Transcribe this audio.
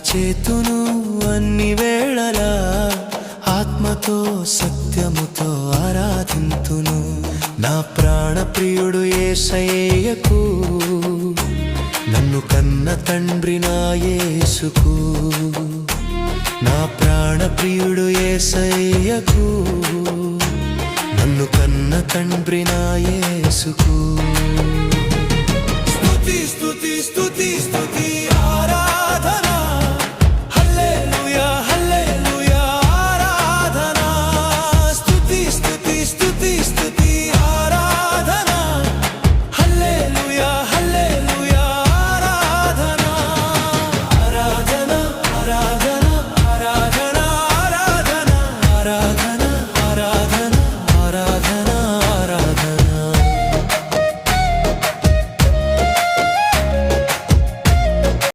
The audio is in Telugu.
చేతును అన్ని వేళలా ఆత్మతో సత్యముతో ఆరాధింతును. నా ప్రాణ ప్రియుడు యేసయ్యకు, నన్ను కన్న తండ్రి నా యేసుకు. నా ప్రాణ ప్రియుడు యేసయ్యకు, నన్ను కన్న తండ్రి నా యేసుకు. స్తుతిస్తూ